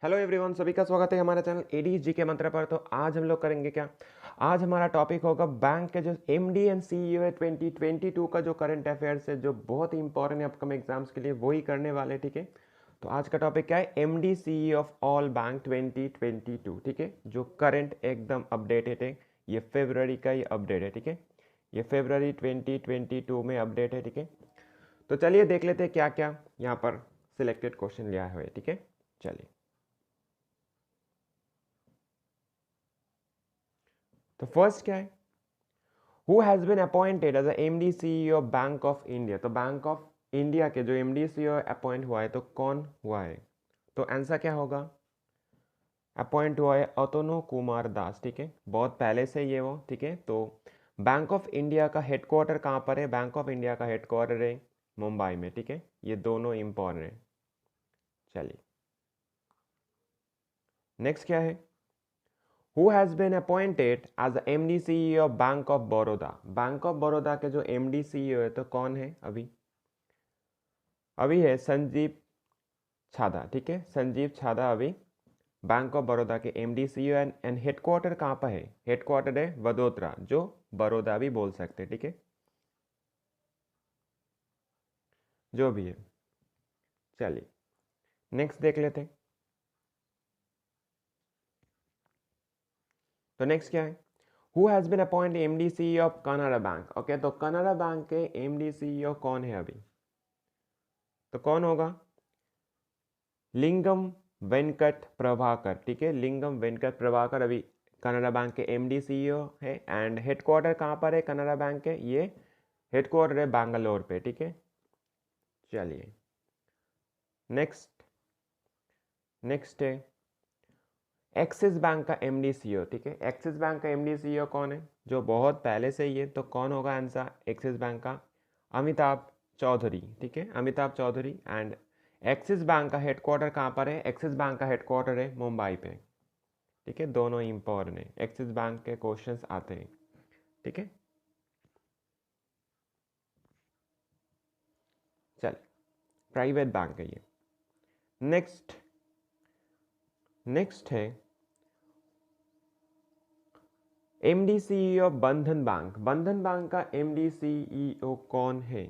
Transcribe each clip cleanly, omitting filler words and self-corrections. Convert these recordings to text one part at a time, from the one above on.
Hello everyone, सभी का स्वागत है हमारे चैनल एडी जी के मंत्र पर। तो आज हम लोग करेंगे क्या, आज हमारा टॉपिक होगा बैंक के जो एमडी एंड सीईओ है 2022 का जो करंट अफेयर्स है, जो बहुत ही इंपॉर्टेंट है अपकमिंग एग्जाम्स के लिए, वही करने वाले। ठीक है, तो आज का टॉपिक क्या है, MD CEO of all bank 2022। ठीक है, जो करंट एकदम अपडेटेड है, ये फेब्रवरी का ही अपडेट है। ठीक है, ये फेब्रवरी 2022 में अपडेट है। ठीक है, तो चलिए देख लेते हैं क्या क्या यहाँ पर सिलेक्टेड क्वेश्चन लिया हुआ है। ठीक है, चलिए। तो फर्स्ट क्या है, who has been appointed as MD CEO of Bank of India. तो बैंक ऑफ इंडिया के जो एमडी सीईओ अपॉइंट हुआ है, तो कौन हुआ है? तो आंसर क्या होगा, अपॉइंट हुआ है अतनु कुमार दास। ठीक है, बहुत पहले से ये वो। ठीक है, तो बैंक ऑफ इंडिया का हेडक्वार्टर कहाँ पर है? बैंक ऑफ इंडिया का हेडक्वार्टर है मुंबई में। ठीक है, ये दोनों इंपॉर्टेंट है। चलिए नेक्स्ट क्या है, who has been appointed as MD CEO of Bank of Baroda. Bank of Baroda के जो एमडी सीईओ है, तो कौन है? अभी है संजीव छादा। ठीक है, संजीव छादा अभी बैंक ऑफ बड़ौदा के एमडी सीईओ एंड हेडक्वार्टर कहाँ पर है? हेडक्वार्टर है वडोदरा, जो बड़ौदा भी बोल सकते हैं। ठीक है, जो भी है। चलिए नेक्स्ट देख लेते हैं। तो नेक्स्ट क्या है, who has been appointed MD CEO of Canada bank. Okay, तो कनाडा बैंक के एमडी सीईओ कौन है अभी? तो कौन होगा? लिंगम वेंकट प्रभाकर। ठीक है, लिंगम वेंकट प्रभाकर अभी कनाडा बैंक के एमडी सीईओ है। एंड हेडक्वार्टर कहाँ पर है कनाडा बैंक के? ये हेडक्वार्टर है बैंगलोर पे। ठीक है, चलिए नेक्स्ट नेक्स्ट है एक्सिस बैंक का एमडी सीईओ। ठीक है, एक्सिस बैंक का एमडी सीईओ कौन है? जो बहुत पहले से ही है, तो कौन होगा आंसर एक्सिस बैंक का? अमिताभ चौधरी। ठीक है, Amitabh Chaudhary. And Axis Bank का हेडक्वार्टर कहाँ पर है? एक्सिस बैंक का हेडक्वार्टर है मुंबई पे। ठीक है, दोनों इंपॉर्टेंट है, एक्सिस बैंक के क्वेश्चंस आते हैं। ठीक है, चल प्राइवेट बैंक है ये। नेक्स्ट नेक्स्ट है एमडी सीईओ ऑफ बंधन बैंक। बंधन बैंक का एमडी सीईओ कौन है?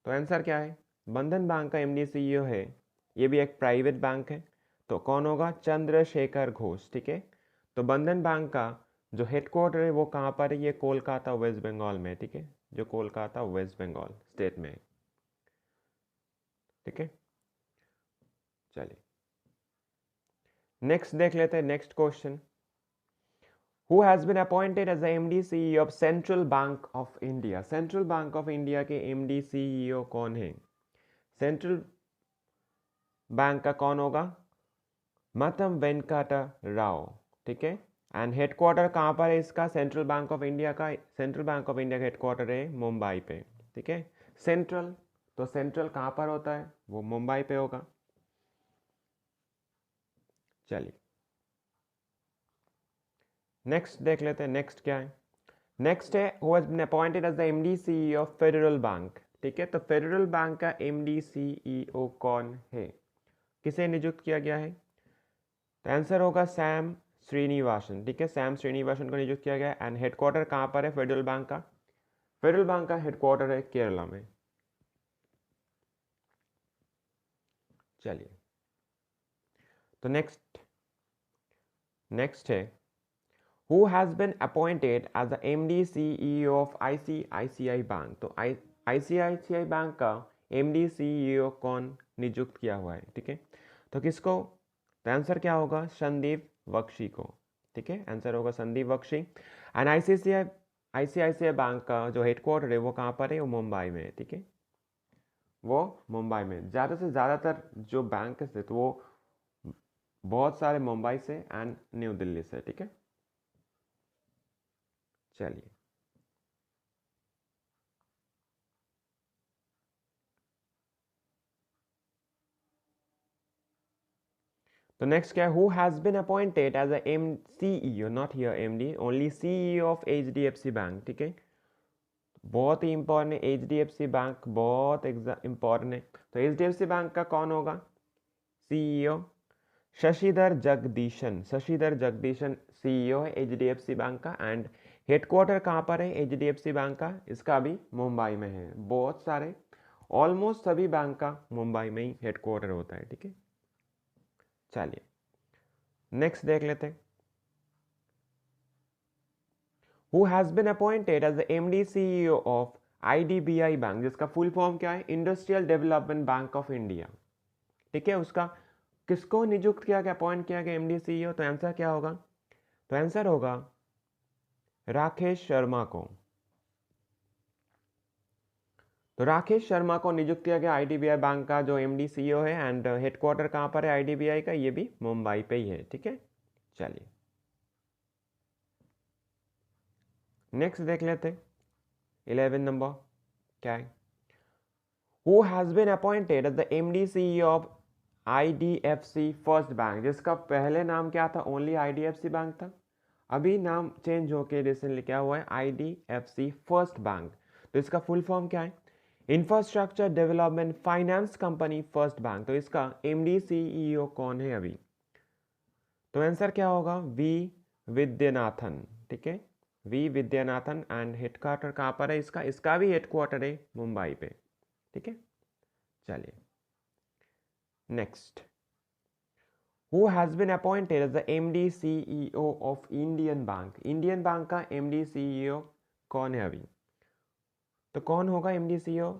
तो आंसर क्या है, बंधन बैंक का एमडी सीईओ है, ये भी एक प्राइवेट बैंक है, तो कौन होगा? चंद्रशेखर घोष। ठीक है, तो बंधन बैंक का जो हेडक्वार्टर है वो कहाँ पर है? ये कोलकाता वेस्ट बंगाल में। ठीक है, जो कोलकाता वेस्ट बंगाल स्टेट में है। ठीक है, चलिए नेक्स्ट देख लेते हैं। Next question, who has been appointed as MD CEO of Central Bank of India. Central Bank of India के एमडी सीईओ कौन है? सेंट्रल बैंक का कौन होगा? मतम वेंकट राव। ठीक है, एंड हेडक्वार्टर कहाँ पर है इसका? सेंट्रल बैंक ऑफ इंडिया का, सेंट्रल बैंक ऑफ इंडिया का हेडक्वार्टर है मुंबई पे। ठीक है, सेंट्रल, तो सेंट्रल कहाँ पर होता है? वो मुंबई पे होगा। चलिए नेक्स्ट देख लेते हैं। नेक्स्ट क्या है, नेक्स्ट है who has been appointed as the MD CEO of Federal Bank. ठीक है, तो फेडरल बैंक का एमडी सीईओ कौन है? किसे नियुक्त किया गया है? तो आंसर होगा सैम श्रीनिवासन। ठीक है, सैम श्रीनिवासन को नियुक्त किया गया। एंड हेडक्वार्टर कहाँ पर है फेडरल बैंक का? फेडरल बैंक का हेडक्वार्टर है केरला में। चलिए तो नेक्स्ट है who has been appointed as the MD CEO of ICICI Bank. तो आईसीआईसीआई बैंक का एमडी सीईओ कौन नियुक्त किया हुआ है? ठीक है, तो किसको? तो आंसर क्या होगा? संदीप बख्शी को। ठीक है, आंसर होगा Sandeep Bakhshi. And ICICI Bank का जो हेडक्वार्टर है वो कहाँ पर है? वो मुंबई में है। ठीक है, वो मुंबई में। ज़्यादा से ज़्यादातर जो बैंक है तो वो बहुत सारे मुंबई से एंड न्यू दिल्ली से। ठीक है, चलिए तो नेक्स्ट क्या है, who has been appointed as a M CEO, not here MD, only CEO of HDFC Bank. ठीक है, बहुत ही इंपॉर्टेंट है एचडीएफसी बैंक, बहुत इंपॉर्टेंट है। तो एचडीएफसी बैंक का कौन होगा सीईओ? शशिधर जगदीशन सीईओ है एचडीएफसी बैंक का। एंड हेडक्वार्टर कहाँ पर है एचडीएफसी बैंक का? इसका भी मुंबई में है। बहुत सारे ऑलमोस्ट सभी बैंक का मुंबई में ही हेडक्वार्टर होता है, ठीक है। चलिए नेक्स्ट देख लेते हैं। Who has been appointed as the MD CEO of IDBI Bank, जिसका फुल फॉर्म क्या है? Industrial Development Bank of India, ठीक है। उसका किसको नियुक्त किया गया, अपॉइंट किया गया एमडी सीईओ? तो आंसर क्या होगा? तो आंसर होगा राकेश शर्मा को। तो राकेश शर्मा को नियुक्त किया गया आईडीबीआई बैंक का जो एमडी सीईओ है। एंड हेडक्वार्टर कहाँ पर है आईडीबीआई का? ये भी मुंबई पे ही है, ठीक है। चलिए नेक्स्ट देख लेते 11 नंबर क्या है? Who has been appointed as the MD CEO of IDFC First Bank, जिसका पहले नाम क्या था? ओनली आईडीएफसी बैंक था। अभी नाम चेंज होके रिसेंटली क्या हुआ है? IDFC First bank. तो इसका फुल फॉर्म क्या है? Infrastructure development finance company first bank. तो इसका एमडी सीईओ कौन है अभी? तो आंसर क्या होगा? वी विद्यानाथन, ठीक है। वी विद्यानाथन। एंड हेडक्वार्टर कहाँ पर है इसका? इसका भी हेडक्वार्टर है मुंबई पे, ठीक है। चलिए next. Who has been appointed as the MD CEO of Indian Bank, Indian Bank का एमडी सीईओ कौन है अभी? तो कौन होगा एमडी सीईओ?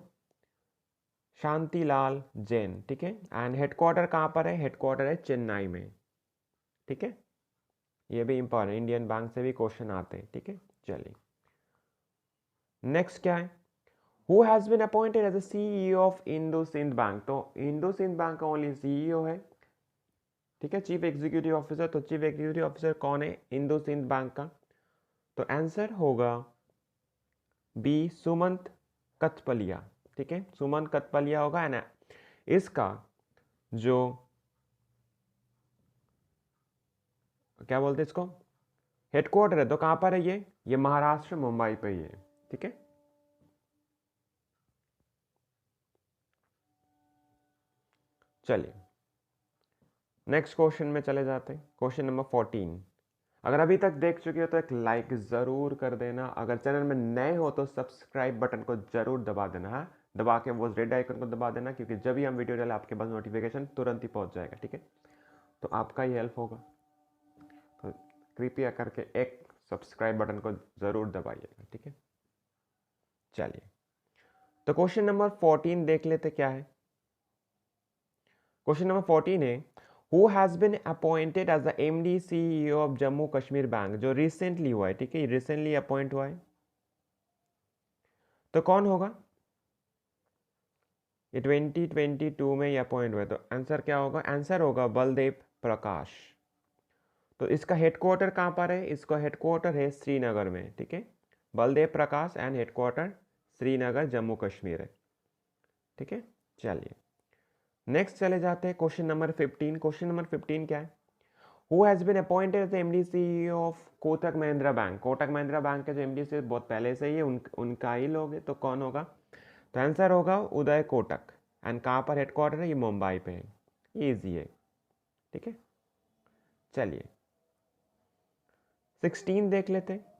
शांतिलाल जैन, ठीक है। एंड हेडक्वार्टर कहाँ पर है? हेडक्वार्टर है चेन्नई में, ठीक है। ये भी इंपॉर्टेंट, इंडियन बैंक से भी क्वेश्चन आते हैं, ठीक है। चलिए नेक्स्ट क्या है? Who has been appointed as the CEO of IndusInd bank. तो इंडोसिंध बैंक का ओनली सीईओ है, ठीक है, चीफ एग्जीक्यूटिव ऑफिसर। तो चीफ एग्जीक्यूटिव ऑफिसर कौन है इंडोसिंध बैंक का? तो आंसर होगा बी सुमंत कथपलिया, ठीक है। सुमंत कथपलिया होगा। एंड इसका जो क्या बोलते हैं इसको, हेडक्वार्टर है, तो कहां पर है ये महाराष्ट्र मुंबई पे ही है, ठीक है। चलिए नेक्स्ट क्वेश्चन में चले जाते हैं। Question number 14। अगर अभी तक देख चुके हो तो एक लाइक जरूर कर देना। अगर चैनल में नए हो तो सब्सक्राइब बटन को जरूर दबा देना है, दबा के वो रेड आइकन को दबा देना, क्योंकि जब भी हम वीडियो डालें आपके पास नोटिफिकेशन तुरंत ही पहुंच जाएगा, ठीक है। तो आपका ही हेल्प होगा, तो कृपया करके एक सब्सक्राइब बटन को जरूर दबाइएगा, ठीक है। चलिए तो क्वेश्चन नंबर 14 देख लेते क्या है। क्वेश्चन नंबर 14 है who has been appointed as the MD CEO of Jammu Kashmir bank, जो रिसेंटली हुआ है, ठीक है, रिसेंटली अपॉइंट हुआ है। तो कौन होगा? ये 2022 में ये अपॉइंट हुआ है। तो आंसर क्या होगा? आंसर होगा बलदेव प्रकाश। तो इसका हेडक्वार्टर कहाँ पर है? इसका हेडक्वार्टर है श्रीनगर में, ठीक है। बलदेव प्रकाश एंड हेडक्वार्टर श्रीनगर जम्मू कश्मीर है, ठीक है। चलिए नेक्स्ट चले जाते हैं क्वेश्चन नंबर 15। क्वेश्चन नंबर 15 क्या है? Who has been appointed as MD CEO of Kotak Mahindra bank. Kotak Mahindra bank के जो एमडी से बहुत पहले से ही है, उनका ही लोग है। तो कौन होगा? तो आंसर होगा उदय कोटक। एंड कहाँ पर हेडक्वार्टर है? ये मुंबई पे है, ईजी है, ठीक है। चलिए 16 देख लेते हैं।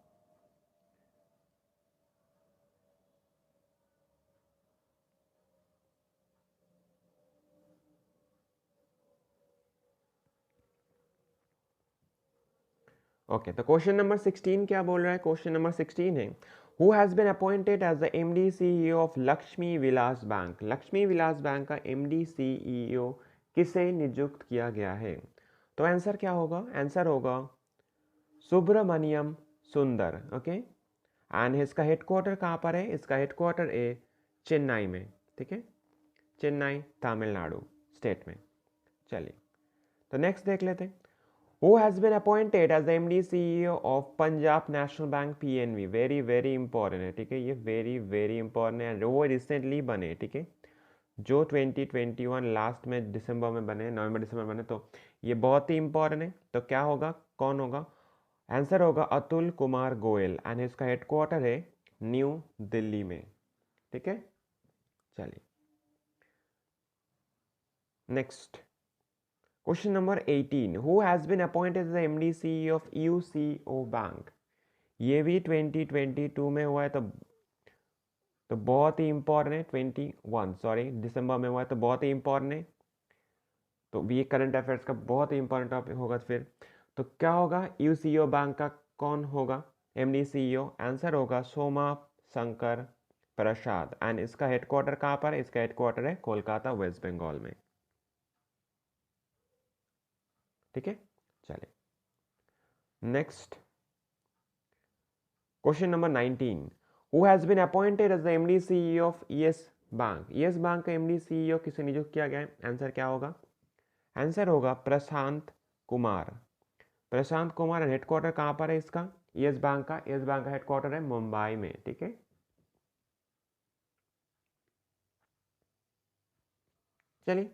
ओके तो क्वेश्चन नंबर 16 क्या बोल रहा है? क्वेश्चन नंबर 16 है who has been appointed as the MD CEO of Lakshmi Vilas Bank. Lakshmi Vilas Bank का एमडी सीईओ किसे नियुक्त किया गया है? तो आंसर क्या होगा? आंसर होगा सुब्रमण्यम सुंदर, ओके। एंड इसका हेडक्वार्टर कहाँ पर है? इसका हेडक्वार्टर है चेन्नई में, ठीक है, चेन्नई तमिलनाडु स्टेट में। चलिए तो नेक्स्ट देख लेते हैं। Who has been appointed as the MD CEO of Punjab national bank PNB? Very very important है, ठीक है, ये वेरी वेरी इंपॉर्टेंट है। वो रिसेंटली बने, ठीक है, जो 2021 लास्ट में दिसंबर में बने, नवंबर दिसंबर बने। तो ये बहुत ही इंपॉर्टेंट है। तो क्या होगा, कौन होगा? आंसर होगा अतुल कुमार गोयल। एंड इसका हेडक्वार्टर है न्यू दिल्ली में, ठीक है। चलिए next question number 18, who has been appointed as the MD CEO of UCO Bank. ये भी 2022 में हुआ है, तो बहुत ही इंपॉर्टेंट है। 21 सॉरी दिसंबर में हुआ है, तो बहुत ही इंपॉर्टेंट है। तो ये करंट अफेयर्स का बहुत ही इंपॉर्टेंट टॉपिक होगा। फिर तो क्या होगा, यूसीओ बैंक का कौन होगा एमडी सीईओ? आंसर होगा सोमा शंकर प्रसाद। एंड इसका हेडक्वार्टर कहाँ पर है? इसका हेडक्वार्टर है कोलकाता, वेस्ट बंगाल में। ठीक है, चलिए next question number 19, who has been appointed as the MD CEO of Yes Bank. Yes Bank का एमडी सीईओ किसे नियुक्त किया गया है? आंसर क्या होगा? आंसर होगा प्रशांत कुमार। प्रशांत कुमार। हेडक्वार्टर कहाँ पर है इसका? यस बैंक का। यस बैंक का हेडक्वार्टर है मुंबई में। ठीक है, चलिए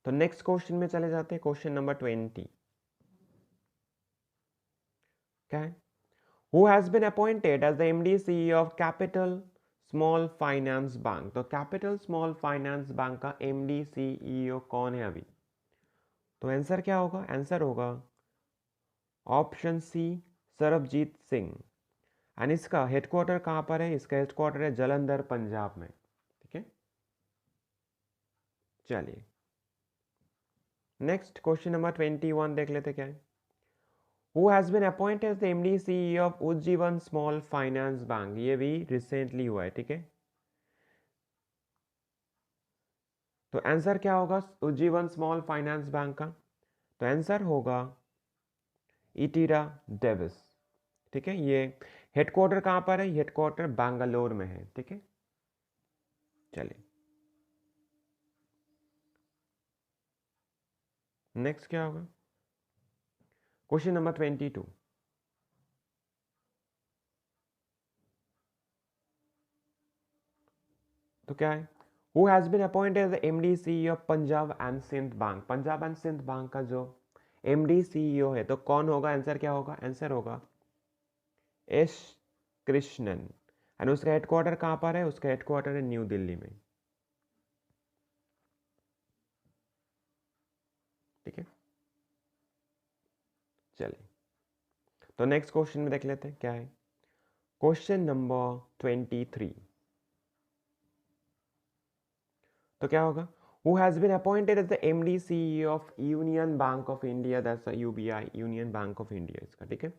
तो नेक्स्ट क्वेश्चन में चले जाते हैं। क्वेश्चन नंबर 20 क्या है? Who has been appointed as the MD CEO of Capital Small Finance Bank. तो कैपिटल स्मॉल फाइनेंस बैंक का एमडी सीईओ कौन है अभी? तो आंसर क्या होगा? आंसर होगा option C, Sarabjit Singh. And इसका हेडक्वार्टर कहाँ पर है? इसका हेडक्वार्टर है जालंधर, पंजाब में। ठीक है, चलिए नेक्स्ट क्वेश्चन नंबर 21 देख लेते क्या है। Who has been appointed as the MD CEO of Ujjivan Small Finance Bank. ये भी रिसेंटली हुआ है। ठीक है, तो आंसर क्या होगा उज्जीवन स्मॉल फाइनेंस बैंक का? तो आंसर होगा इटीरा डेविस। ठीक है, ये हेडक्वार्टर कहाँ पर है? हेडक्वार्टर बैंगलोर में है। ठीक है, चलिए नेक्स्ट क्या होगा? क्वेश्चन नंबर 22, तो क्या है? Who has been appointed as the MD CEO of Punjab and Sind Bank. Punjab and Sind Bank का जो एमडी सीईओ है तो कौन होगा? आंसर क्या होगा? आंसर होगा एस कृष्णन। एंड उसका हेडक्वार्टर कहाँ पर है? उसका हेडक्वार्टर है न्यू दिल्ली में। ठीक है, चलिए तो नेक्स्ट क्वेश्चन में देख लेते हैं क्या है। क्वेश्चन नंबर 23, तो क्या होगा? Who has been appointed as the MD CEO of Union Bank of India. That's UBI, Union Bank of India इसका। ठीक है,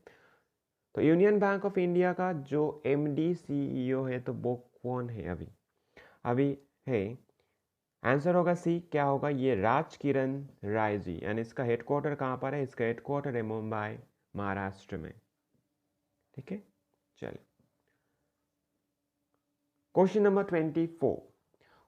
तो यूनियन बैंक ऑफ इंडिया का जो एमडी सीईओ है तो वो कौन है अभी? अभी है, आंसर होगा सी। क्या होगा? ये राज किरण राय जी। एंड इसका हेडक्वार्टर कहाँ पर है? इसका हेडक्वार्टर है मुंबई, महाराष्ट्र में। ठीक है, चलिए question number 24,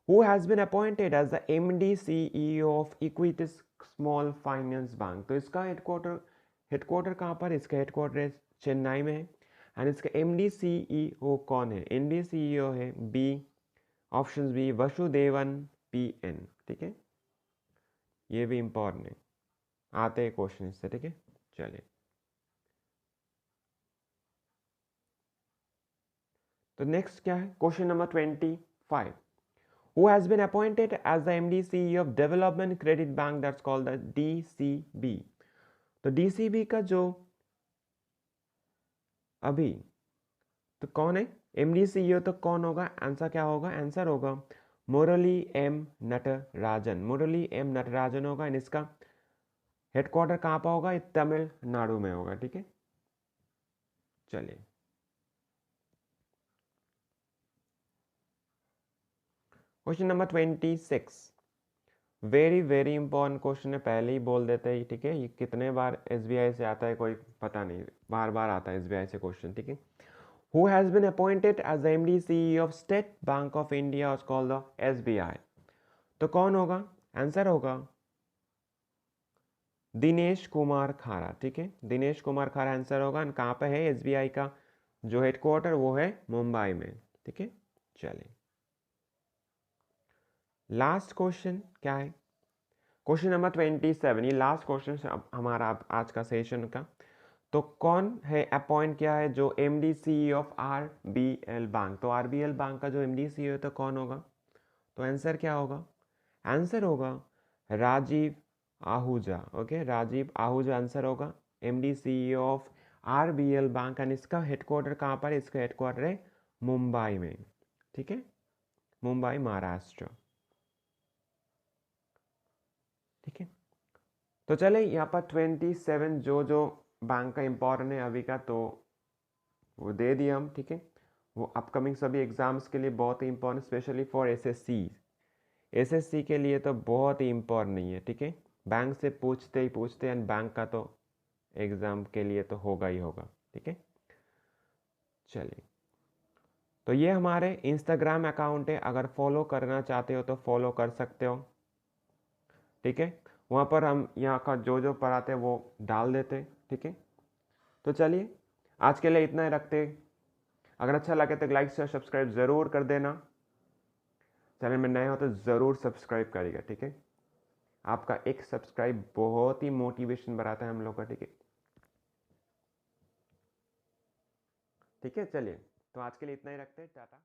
who has been appointed as the MD CEO of Equitas Small Finance Bank. तो इसका हेडक्वार्टर कहाँ पर? इसका हेडक्वार्टर है चेन्नई में है। एंड इसका एमडी सीईओ कौन है? एमडी सीईओ है B, option B, Vasudevan PN. ठीक है, ये भी इंपॉर्टेंट है, आते हैं क्वेश्चन इससे। ठीक है, चलिए तो नेक्स्ट क्या है? Question number 25, who has been appointed as the MD CEO of Development Credit Bank, that's called the DCB. तो डीसीबी का जो अभी तो कौन है एमडी सीईओ? तो कौन होगा? आंसर क्या होगा? आंसर होगा मुरली एम नटराजन। मुरली एम नटराजन होगा। एंड इसका हेडक्वार्टर कहाँ पर होगा? तमिलनाडु में होगा। ठीक है, चलिए question number 26, very very important question है, पहले ही बोल देते हैं। ठीक है, ये कितने बार एसबीआई से आता है कोई पता नहीं, बार बार आता है एसबीआई से क्वेश्चन। ठीक है, who has been appointed as the MD CEO of State Bank of India is called the SBI. तो कौन होगा? आंसर होगा दिनेश कुमार खारा। ठीक है, दिनेश कुमार खारा आंसर होगा। एंड कहाँ पे है एसबीआई का जो हेडक्वार्टर? वो है मुंबई में। ठीक है, चलिए लास्ट क्वेश्चन क्या है? क्वेश्चन नंबर 27, ये लास्ट क्वेश्चन है हमारा आज का सेशन का। तो कौन है अपॉइंट किया है जो MD CEO of RBL bank? तो आरबीएल बैंक का जो एमडी सीईओ है तो कौन होगा? तो आंसर क्या होगा? आंसर होगा राजीव आहूजा, ओके, राजीव आहूजा आंसर होगा। MD CEO of RBL bank, and इसका हेडक्वार्टर कहाँ पर है? इसका हेडक्वार्टर है मुंबई में, ठीक है, मुंबई महाराष्ट्र, ठीक है। तो चले यहाँ पर 27 जो बैंक का इम्पोर्टेंट है अभी का, तो वो दे दिया हम, ठीक है। वो अपकमिंग सभी एग्जाम्स के लिए बहुत ही इंपॉर्टेंट, स्पेशली फॉर एसएससी के लिए तो बहुत ही इंपॉर्टेंट नहीं है, ठीक है। बैंक से पूछते ही पूछते, एंड बैंक का तो एग्ज़ाम के लिए तो होगा ही होगा, ठीक है। चलिए, तो ये हमारे इंस्टाग्राम अकाउंट है, अगर फॉलो करना चाहते हो तो फॉलो कर सकते हो, ठीक है। वहाँ पर हम यहाँ का जो पढ़ाते हैं वो डाल देते, ठीक है। तो चलिए, आज के लिए इतना ही रखते। अगर अच्छा लगे तो लाइक शेयर सब्सक्राइब ज़रूर कर देना। चैनल में नए हो तो ज़रूर सब्सक्राइब करिएगा, ठीक है। आपका एक सब्सक्राइब बहुत ही मोटिवेशन बढ़ाता है हम लोग का, ठीक है। ठीक है, चलिए, तो आज के लिए इतना ही रखते हैं, टाटा।